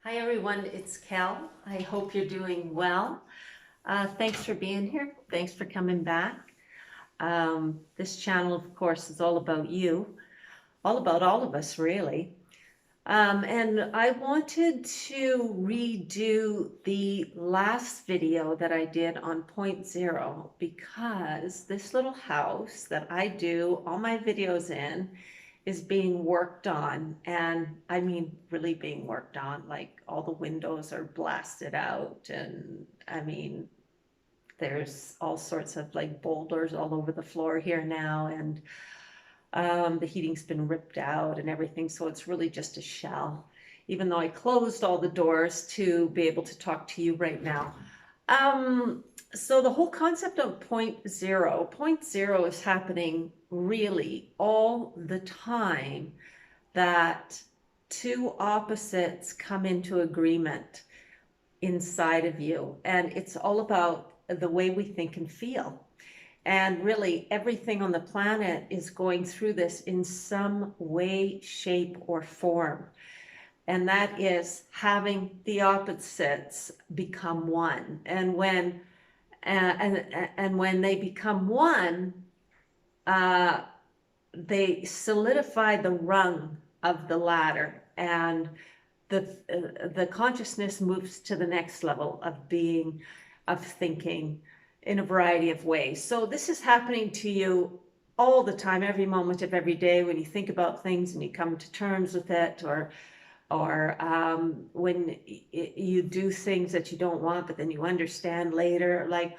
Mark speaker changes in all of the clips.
Speaker 1: Hi everyone, it's Cal. I hope you're doing well. Thanks for being here. Thanks for coming back. This channel, of course, is all about you, all about all of us, really. And I wanted to redo the last video that I did on point zero because this little house that I do all my videos in is being worked on, and I mean really being worked on. Like, all the windows are blasted out, and I mean there's all sorts of like boulders all over the floor here now, and the heating's been ripped out and everything, so it's really just a shell, even though I closed all the doors to be able to talk to you right now. So the whole concept of point zero is happening really all the time, that two opposites come into agreement inside of you, and it's all about the way we think and feel. And really everything on the planet is going through this in some way, shape, or form. And that is having the opposites become one. And when they become one, they solidify the rung of the ladder, and the consciousness moves to the next level of being, of thinking in a variety of ways. So this is happening to you all the time, every moment of every day, when you think about things and you come to terms with it, or when you do things that you don't want, but then you understand later. Like,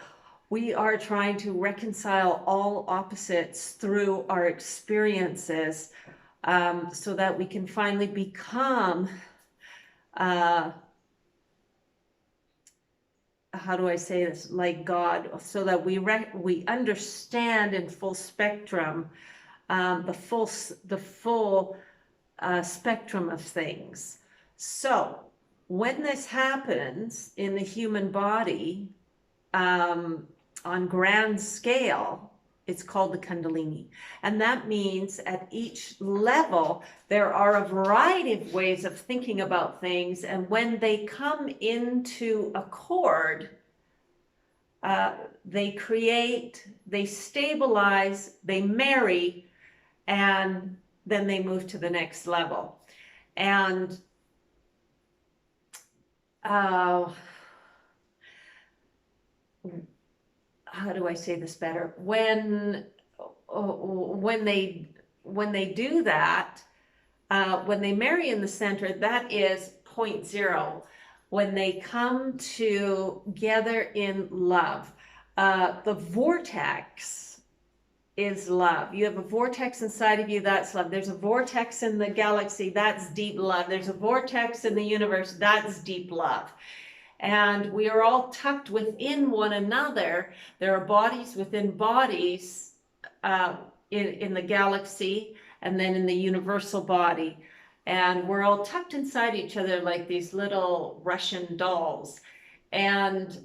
Speaker 1: we are trying to reconcile all opposites through our experiences, so that we can finally become, how do I say this, like God, so that we understand in full spectrum, the full spectrum of things. So when this happens in the human body, on grand scale, it's called the Kundalini. And that means at each level, there are a variety of ways of thinking about things. And when they come into accord, they create, they stabilize, they marry, and then they move to the next level. And how do I say this better? When they do that, when they marry in the center, that is point zero. When they come together in love, the vortex is love. You have a vortex inside of you, that's love. There's a vortex in the galaxy, that's deep love. There's a vortex in the universe, that's deep love. And we are all tucked within one another. There are bodies within bodies, in the galaxy, and then in the universal body. And we're all tucked inside each other like these little Russian dolls. And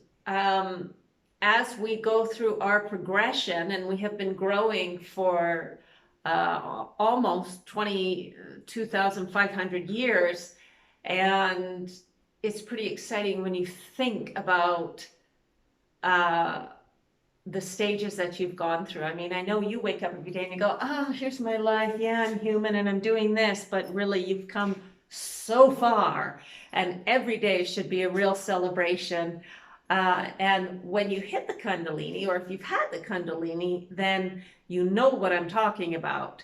Speaker 1: as we go through our progression, and we have been growing for almost 22,500 years, and it's pretty exciting when you think about the stages that you've gone through. I mean, I know you wake up every day and you go, oh, here's my life. Yeah, I'm human and I'm doing this, but really you've come so far, and every day should be a real celebration. And when you hit the Kundalini, or if you've had the Kundalini, then you know what I'm talking about,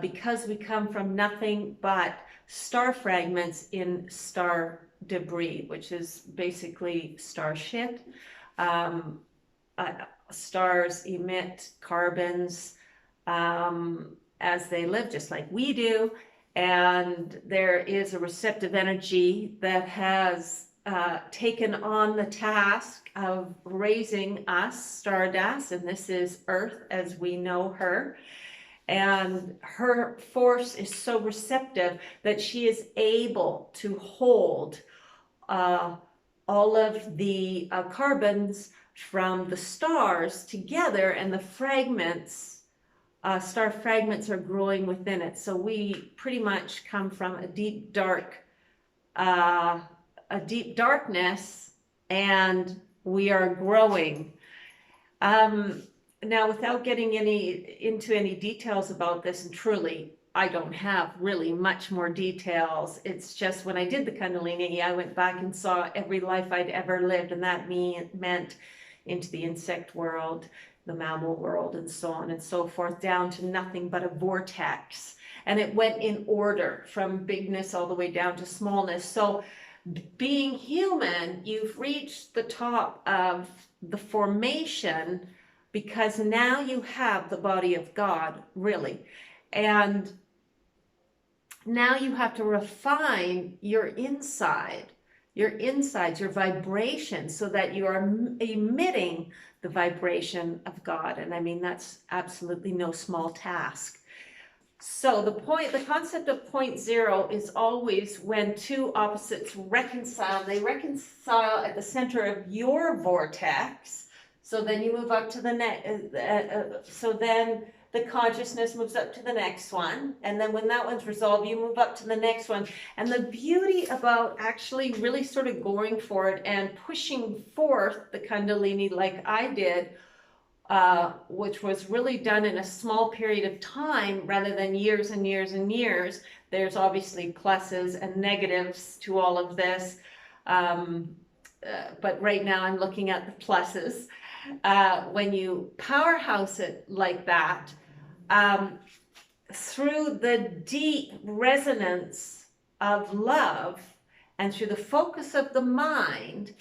Speaker 1: because we come from nothing but star fragments in star debris, which is basically star shit. Stars emit carbons as they live, just like we do, and there is a receptive energy that has taken on the task of raising us, stardust, and this is Earth as we know her. And her force is so receptive that she is able to hold all of the carbons from the stars together, and the fragments, star fragments, are growing within it. So we pretty much come from a deep, dark a deep darkness, and we are growing. Now, without getting into any details about this, and truly, I don't have really much more details. It's just when I did the Kundalini, I went back and saw every life I'd ever lived, and that meant into the insect world, the mammal world, and so on and so forth, down to nothing but a vortex. And it went in order from bigness all the way down to smallness. So being human, you've reached the top of the formation, because now you have the body of God, really. And now you have to refine your insides, your vibration, so that you are emitting the vibration of God. And I mean, that's absolutely no small task. So the concept of point zero is always when two opposites reconcile. They reconcile at the center of your vortex. So then you move up to the next, so then the consciousness moves up to the next one. And then when that one's resolved, you move up to the next one. And the beauty about actually really sort of going for it and pushing forth the Kundalini like I did, which was really done in a small period of time rather than years and years and years. There's obviously pluses and negatives to all of this. But right now I'm looking at the pluses. When you powerhouse it like that, through the deep resonance of love and through the focus of the mind,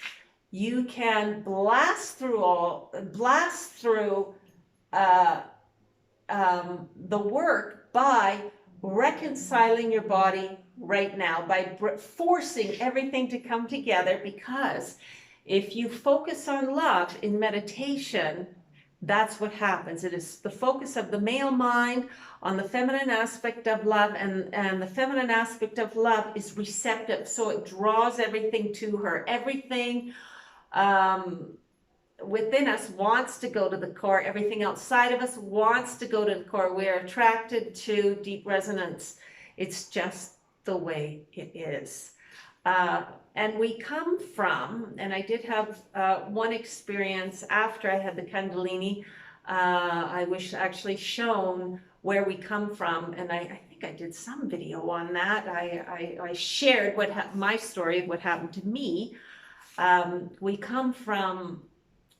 Speaker 1: you can blast through the work by reconciling your body right now, by forcing everything to come together. Because if you focus on love in meditation, that's what happens. It is the focus of the male mind on the feminine aspect of love, and the feminine aspect of love is receptive, so it draws everything to her. Everything within us wants to go to the core. Everything outside of us wants to go to the core. We're attracted to deep resonance. It's just the way it is. And we come from, and I did have one experience after I had the Kundalini. I wish actually shown where we come from, and I think I did some video on that. I shared my story of what happened to me. We come from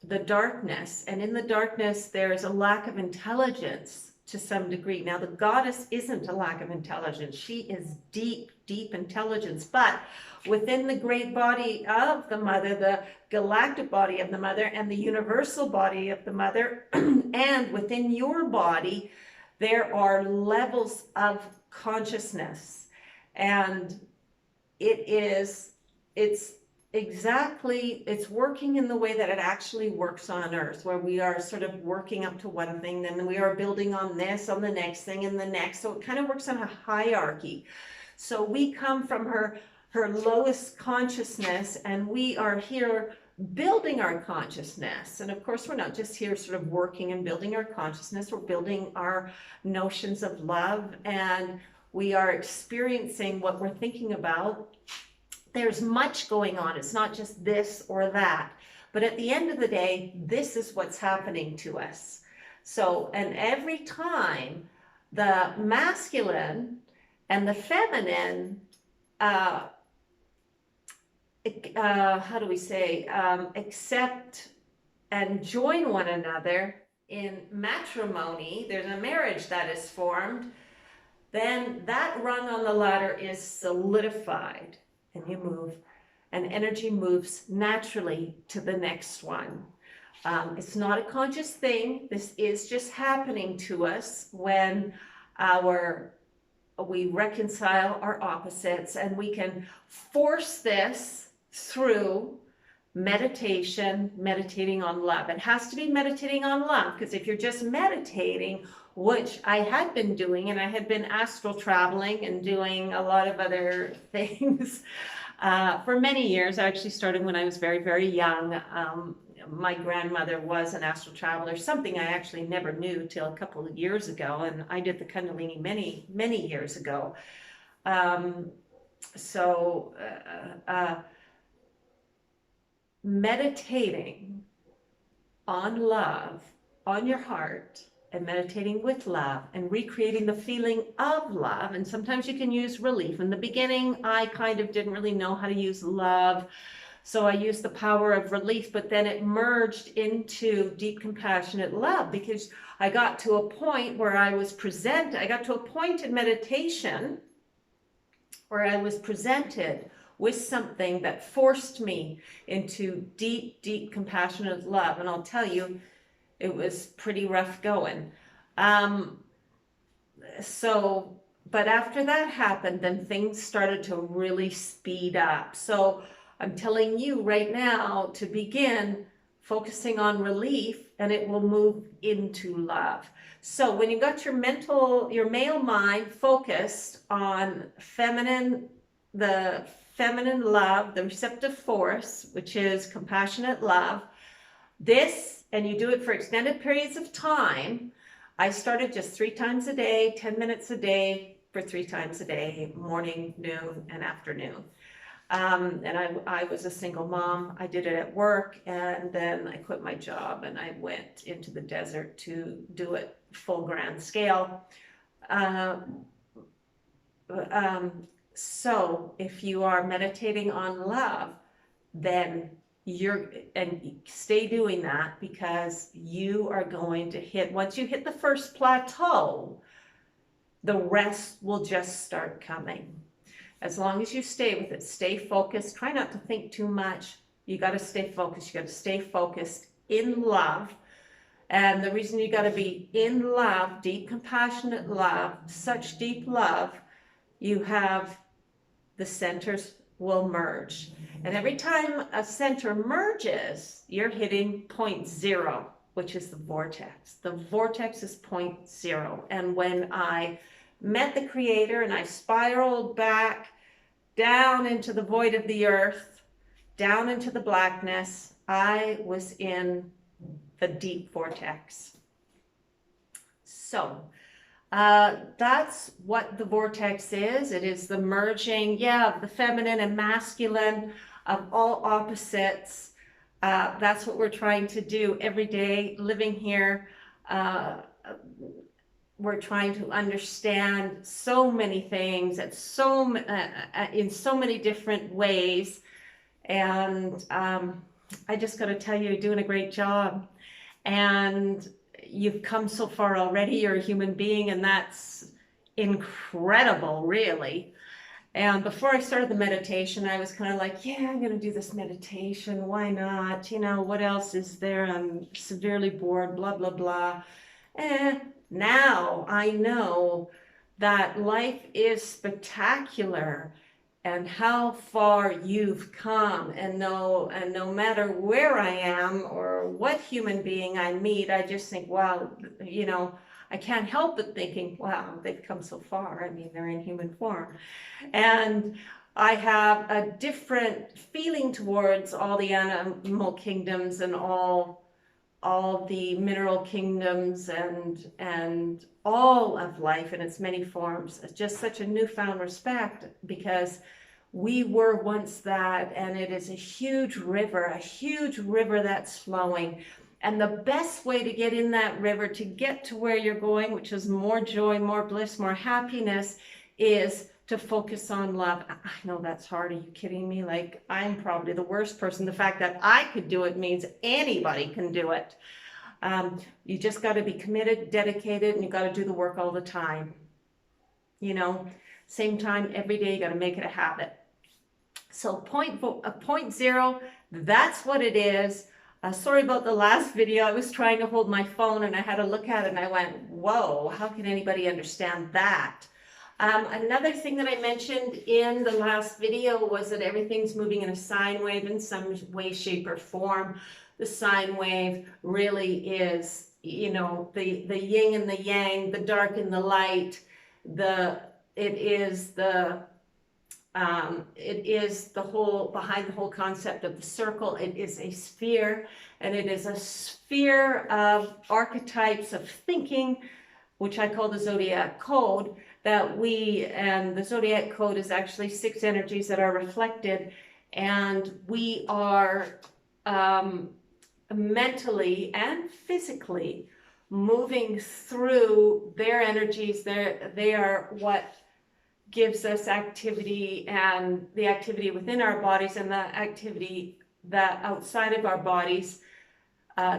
Speaker 1: the darkness, and in the darkness there's a lack of intelligence to some degree. Now, the goddess isn't a lack of intelligence. She is deep, deep intelligence. But within the great body of the mother, the galactic body of the mother, and the universal body of the mother, and within your body, there are levels of consciousness. And it's working in the way that it actually works on Earth, where we are sort of working up to one thing, then we are building on this, on the next thing, and the next. So it kind of works on a hierarchy. So we come from her lowest consciousness, and we are here building our consciousness. And of course, we're not just here sort of working and building our consciousness, we're building our notions of love, and we are experiencing what we're thinking about. There's much going on. It's not just this or that. But at the end of the day, this is what's happening to us. So, and every time the masculine and the feminine, how do we say, accept and join one another in matrimony, there's a marriage that is formed, then that rung on the ladder is solidified. And you move, and energy moves naturally to the next one. It's not a conscious thing. This is just happening to us when we reconcile our opposites, and we can force this through meditation, meditating on love. It has to be meditating on love, because if you're just meditating, which I had been doing, and I had been astral traveling and doing a lot of other things for many years. I actually started when I was very, very young. My grandmother was an astral traveler, something I actually never knew till a couple of years ago, and I did the Kundalini many, many years ago. meditating on love, on your heart, and meditating with love and recreating the feeling of love. And sometimes you can use relief. In the beginning, I kind of didn't really know how to use love. So I used the power of relief, but then it merged into deep compassionate love, because I got to a point where I got to a point in meditation where I was presented with something that forced me into deep, deep compassionate love. And I'll tell you, it was pretty rough going. But after that happened, then things started to really speed up. So I'm telling you right now to begin focusing on relief, and it will move into love. So when you got your male mind focused on the feminine love, the receptive force, which is compassionate love, and you do it for extended periods of time. I started just 3 times a day, 10 minutes a day for 3 times a day, morning, noon, and afternoon. And I was a single mom. I did it at work, and then I quit my job and I went into the desert to do it full grand scale. So if you are meditating on love, then stay doing that, because you are going to once you hit the first plateau, the rest will just start coming. As long as you stay with it, stay focused, try not to think too much. You got to stay focused. You got to stay focused in love. And the reason you got to be in love, deep compassionate love, such deep love, you have the centers will merge. And every time a center merges, you're hitting point 0, which is the vortex. The vortex is point 0. And when I met the Creator and I spiraled back down into the void of the earth, down into the blackness, I was in the deep vortex. So that's what the vortex is. It is the merging, of the feminine and masculine, of all opposites. That's what we're trying to do every day living here. We're trying to understand so many things in so many different ways. And I just got to tell you, you're doing a great job. And you've come so far already. You're a human being, and that's incredible, really. And before I started the meditation, I was kind of like, yeah, I'm going to do this meditation. Why not? You know, what else is there? I'm severely bored, blah, blah, blah. Now I know that life is spectacular, and how far you've come, and no matter where I am or what human being I meet, I just think, wow, you know, I can't help but thinking, wow, they've come so far. I mean, they're in human form. And I have a different feeling towards all the animal kingdoms and all the mineral kingdoms and all of life in its many forms. It's just such a newfound respect, because we were once that, and it is a huge river that's flowing. And the best way to get in that river, to get to where you're going, which is more joy, more bliss, more happiness, is to focus on love. I know that's hard. Are you kidding me? Like, I'm probably the worst person. The fact that I could do it means anybody can do it. You just got to be committed, dedicated, and you got to do the work all the time. You know, same time every day, you got to make it a habit. So point 0, that's what it is. Sorry about the last video. I was trying to hold my phone and I had to look at it and I went, whoa, how can anybody understand that? Another thing that I mentioned in the last video was that everything's moving in a sine wave in some way, shape, or form. The sine wave really is, you know, the yin and the yang, the dark and the light. It is the whole, behind the whole concept of the circle. It is a sphere, and it is a sphere of archetypes of thinking, which I call the zodiac code, and the zodiac code is actually 6 energies that are reflected, and we are mentally and physically moving through their energies. They are what gives us activity, and the activity within our bodies and the activity that outside of our bodies.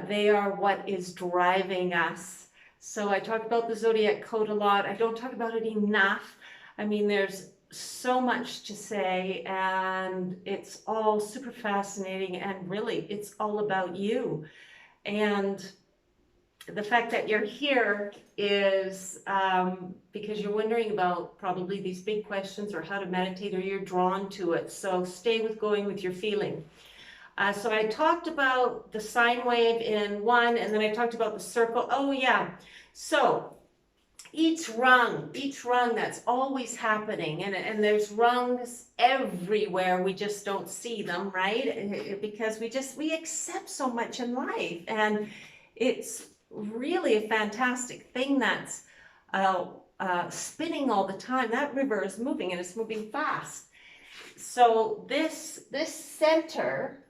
Speaker 1: They are what is driving us. So I talk about the zodiac code a lot. I don't talk about it enough. I mean, there's so much to say, and it's all super fascinating, and really it's all about you. And the fact that you're here is because you're wondering about probably these big questions or how to meditate, or you're drawn to it. So stay with going with your feeling. So I talked about the sine wave in one, and then I talked about the circle. Oh yeah. So each rung that's always happening, and there's rungs everywhere. We just don't see them, right? Because we accept so much in life, and it's really a fantastic thing that's spinning all the time. That river is moving, and it's moving fast. So this center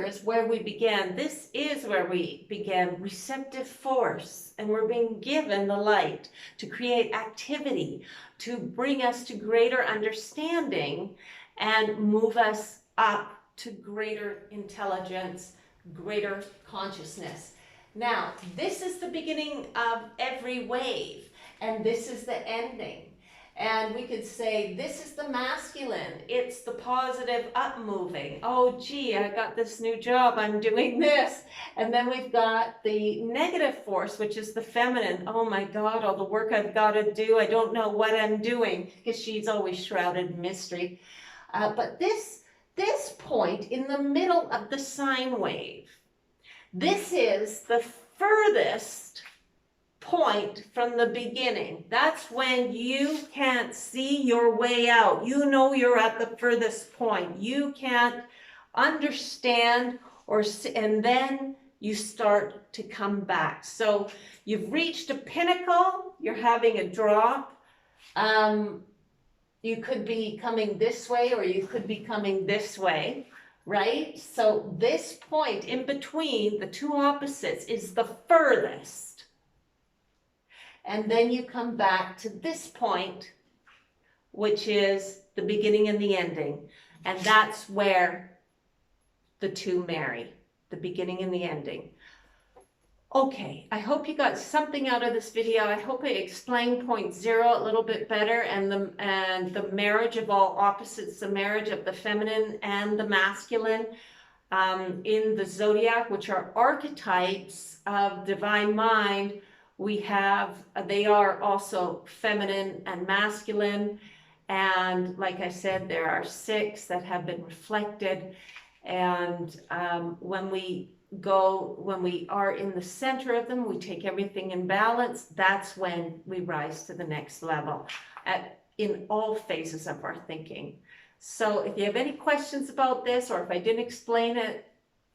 Speaker 1: is where we began. This is where we began, receptive force, and we're being given the light to create activity, to bring us to greater understanding and move us up to greater intelligence, greater consciousness. Now, this is the beginning of every wave, and this is the ending. And we could say, this is the masculine. It's the positive up moving. Oh, gee, I got this new job. I'm doing this. And then we've got the negative force, which is the feminine. Oh my God, all the work I've got to do. I don't know what I'm doing, because she's always shrouded in mystery. But this point in the middle of the sine wave, this is the furthest point from the beginning. That's when you can't see your way out. You know you're at the furthest point. You can't understand, and then you start to come back. So you've reached a pinnacle. You're having a drop. You could be coming this way, or you could be coming this way, right? So this point in between the two opposites is the furthest. And then you come back to this point, which is the beginning and the ending. And that's where the two marry, the beginning and the ending. Okay, I hope you got something out of this video. I hope I explained point 0 a little bit better, and the marriage of all opposites, the marriage of the feminine and the masculine in the zodiac, which are archetypes of divine mind. They are also feminine and masculine. And like I said, there are 6 that have been reflected. And when we are in the center of them, we take everything in balance. That's when we rise to the next level in all phases of our thinking. So if you have any questions about this, or if I didn't explain it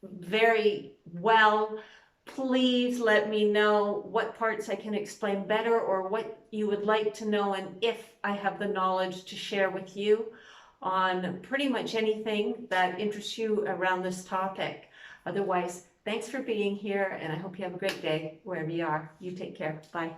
Speaker 1: very well, please let me know what parts I can explain better, or what you would like to know, and if I have the knowledge to share with you on pretty much anything that interests you around this topic. Otherwise, thanks for being here, and I hope you have a great day wherever you are. You take care. Bye.